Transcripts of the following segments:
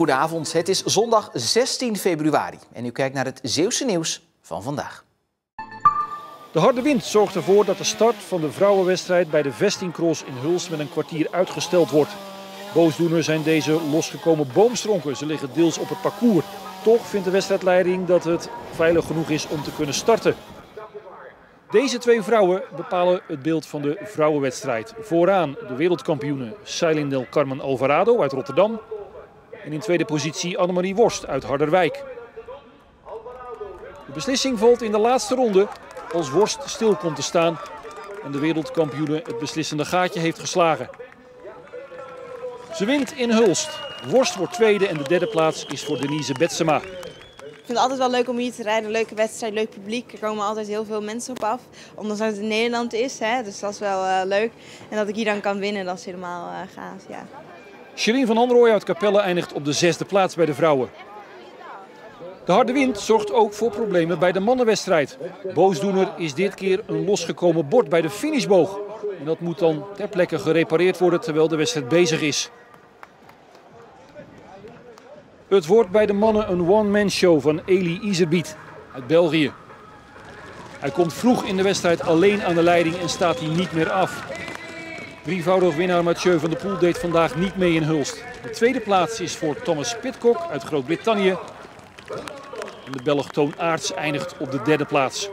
Goedenavond, het is zondag 16 februari en u kijkt naar het Zeeuwse nieuws van vandaag. De harde wind zorgt ervoor dat de start van de vrouwenwedstrijd bij de vestingcross in Hulst met een kwartier uitgesteld wordt. Boosdoener zijn deze losgekomen boomstronken. Ze liggen deels op het parcours. Toch vindt de wedstrijdleiding dat het veilig genoeg is om te kunnen starten. Deze twee vrouwen bepalen het beeld van de vrouwenwedstrijd. Vooraan de wereldkampioene Ceylin del Carmen Alvarado uit Rotterdam. En in tweede positie Annemarie Worst uit Harderwijk. De beslissing valt in de laatste ronde als Worst stil komt te staan en de wereldkampioene het beslissende gaatje heeft geslagen. Ze wint in Hulst. Worst wordt tweede en de derde plaats is voor Denise Betsema. Ik vind het altijd wel leuk om hier te rijden. Een leuke wedstrijd, leuk publiek. Er komen altijd heel veel mensen op af. Ondanks dat het in Nederland is, hè? Dus dat is wel leuk. En dat ik hier dan kan winnen, dat is helemaal gaaf. Ja. Sherine van Anrooy uit Capelle eindigt op de 6e plaats bij de vrouwen. De harde wind zorgt ook voor problemen bij de mannenwedstrijd. Boosdoener is dit keer een losgekomen bord bij de finishboog. En dat moet dan ter plekke gerepareerd worden terwijl de wedstrijd bezig is. Het wordt bij de mannen een one-man show van Eli Iserbiet uit België. Hij komt vroeg in de wedstrijd alleen aan de leiding en staat hij niet meer af. Drievoudig winnaar Mathieu van der Poel deed vandaag niet mee in Hulst. De tweede plaats is voor Thomas Pidcock uit Groot-Brittannië. En de Belg Toon Aerts eindigt op de derde plaats.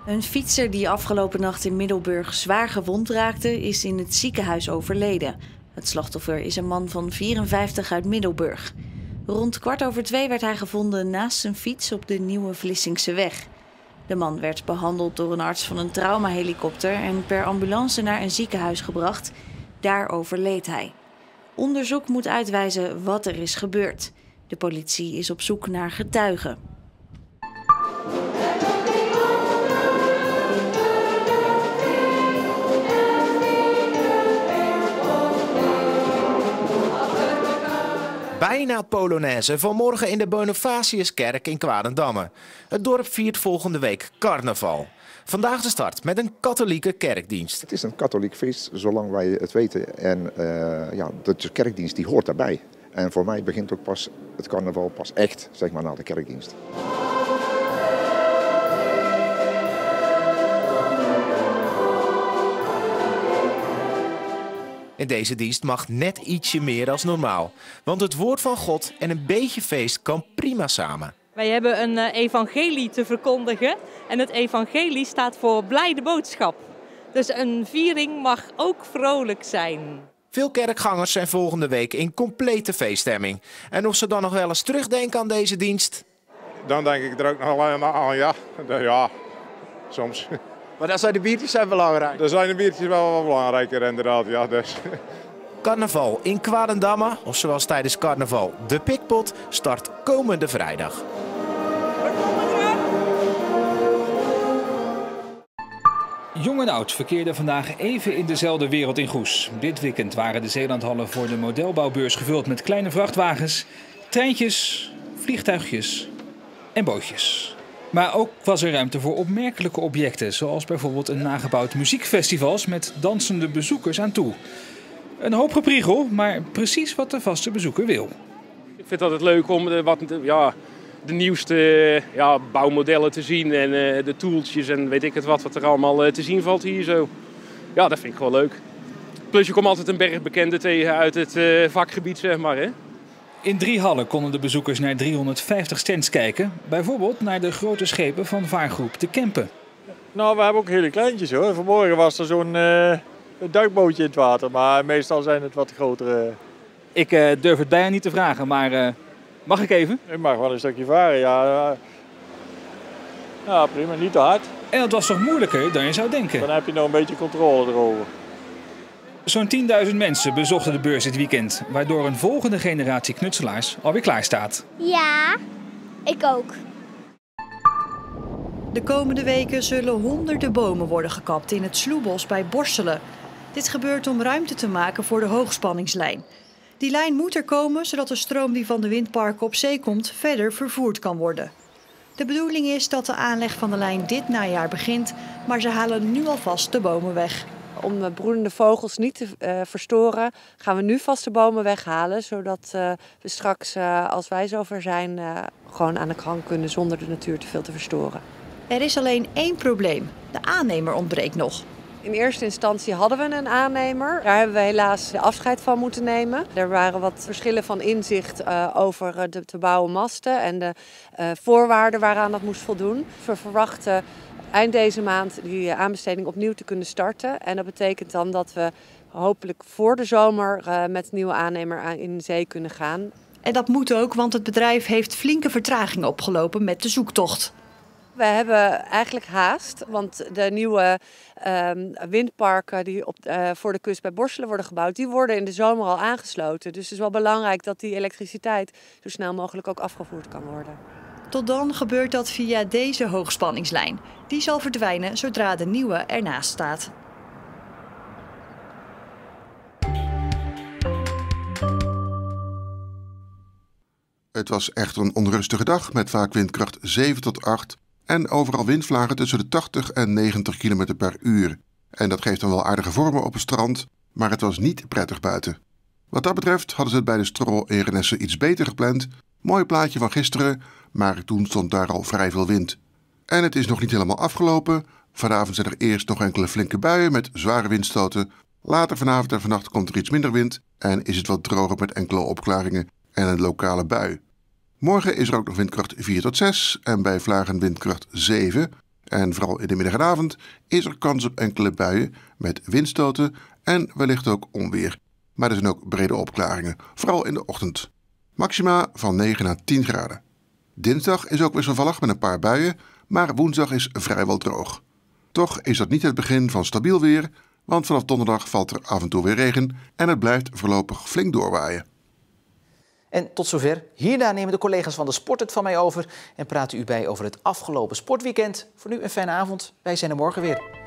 Een fietser die afgelopen nacht in Middelburg zwaar gewond raakte, is in het ziekenhuis overleden. Het slachtoffer is een man van 54 uit Middelburg. Rond 1:15 werd hij gevonden naast zijn fiets op de Nieuwe Vlissingseweg. De man werd behandeld door een arts van een traumahelikopter en per ambulance naar een ziekenhuis gebracht. Daar overleed hij. Onderzoek moet uitwijzen wat er is gebeurd. De politie is op zoek naar getuigen. Bijna Polonaise vanmorgen in de Bonifatiuskerk in Kwadendamme. Het dorp viert volgende week carnaval. Vandaag de start met een katholieke kerkdienst. Het is een katholiek feest, zolang wij het weten. En de kerkdienst die hoort daarbij. En voor mij begint ook pas het carnaval pas echt, zeg maar, na de kerkdienst. In deze dienst mag net ietsje meer als normaal. Want het woord van God en een beetje feest kan prima samen. Wij hebben een evangelie te verkondigen. En het evangelie staat voor blijde boodschap. Dus een viering mag ook vrolijk zijn. Veel kerkgangers zijn volgende week in complete feeststemming. En of ze dan nog wel eens terugdenken aan deze dienst? Dan denk ik er ook nog aan, ja, soms. Maar dan zijn de biertjes belangrijk. Dan zijn de biertjes wel wat belangrijker inderdaad, ja. Dus. Carnaval in Kwadendamme, of zoals tijdens carnaval de Pikpot, start komende vrijdag. Jong en oud verkeerden vandaag even in dezelfde wereld in Goes. Dit weekend waren de Zeelandhallen voor de modelbouwbeurs gevuld met kleine vrachtwagens, treintjes, vliegtuigjes en bootjes. Maar ook was er ruimte voor opmerkelijke objecten, zoals bijvoorbeeld een nagebouwd muziekfestival met dansende bezoekers aan toe. Een hoop gepriegel, maar precies wat de vaste bezoeker wil. Ik vind het altijd leuk om de nieuwste bouwmodellen te zien en de tooltjes en weet ik het wat er allemaal te zien valt hier zo. Ja, dat vind ik gewoon leuk. Plus je komt altijd een berg bekenden tegen uit het vakgebied, zeg maar, hè. In 3 hallen konden de bezoekers naar 350 stands kijken. Bijvoorbeeld naar de grote schepen van vaargroep De Kempen. Nou, we hebben ook hele kleintjes hoor. Vanmorgen was er zo'n duikbootje in het water, maar meestal zijn het wat grotere. Ik durf het bijna niet te vragen, maar mag ik even? Ik mag wel een stukje varen, ja. Ja, prima, niet te hard. En dat was toch moeilijker dan je zou denken? Dan heb je nog een beetje controle erover. Zo'n 10.000 mensen bezochten de beurs dit weekend, waardoor een volgende generatie knutselaars alweer klaar staat. Ja, ik ook. De komende weken zullen honderden bomen worden gekapt in het Sloebos bij Borselen. Dit gebeurt om ruimte te maken voor de hoogspanningslijn. Die lijn moet er komen zodat de stroom die van de windparken op zee komt verder vervoerd kan worden. De bedoeling is dat de aanleg van de lijn dit najaar begint, maar ze halen nu alvast de bomen weg. Om broedende vogels niet te verstoren, gaan we nu vast de bomen weghalen. Zodat we straks, als wij zover zijn, gewoon aan de gang kunnen zonder de natuur te veel te verstoren. Er is alleen één probleem. De aannemer ontbreekt nog. In eerste instantie hadden we een aannemer. Daar hebben we helaas de afscheid van moeten nemen. Er waren wat verschillen van inzicht over de te bouwen masten en de voorwaarden waaraan dat moest voldoen. We verwachten eind deze maand die aanbesteding opnieuw te kunnen starten. En dat betekent dan dat we hopelijk voor de zomer met een nieuwe aannemer in zee kunnen gaan. En dat moet ook, want het bedrijf heeft flinke vertraging opgelopen met de zoektocht. We hebben eigenlijk haast, want de nieuwe windparken die voor de kust bij Borselen worden gebouwd, die worden in de zomer al aangesloten. Dus het is wel belangrijk dat die elektriciteit zo snel mogelijk ook afgevoerd kan worden. Tot dan gebeurt dat via deze hoogspanningslijn. Die zal verdwijnen zodra de nieuwe ernaast staat. Het was echter een onrustige dag met vaak windkracht 7 tot 8 en overal windvlagen tussen de 80 en 90 km per uur. En dat geeft dan wel aardige vormen op het strand, maar het was niet prettig buiten. Wat dat betreft hadden ze het bij de Strol in Renesse iets beter gepland. Mooi plaatje van gisteren, maar toen stond daar al vrij veel wind. En het is nog niet helemaal afgelopen. Vanavond zijn er eerst nog enkele flinke buien met zware windstoten. Later vanavond en vannacht komt er iets minder wind en is het wat droger met enkele opklaringen en een lokale bui. Morgen is er ook nog windkracht 4 tot 6 en bij vlagen windkracht 7. En vooral in de middag en avond is er kans op enkele buien met windstoten en wellicht ook onweer. Maar er zijn ook brede opklaringen, vooral in de ochtend. Maxima van 9 naar 10 graden. Dinsdag is ook wisselvallig met een paar buien, maar woensdag is vrijwel droog. Toch is dat niet het begin van stabiel weer, want vanaf donderdag valt er af en toe weer regen en het blijft voorlopig flink doorwaaien. En tot zover. Hierna nemen de collega's van de Sport het van mij over en praten u bij over het afgelopen sportweekend. Voor nu een fijne avond. Wij zijn er morgen weer.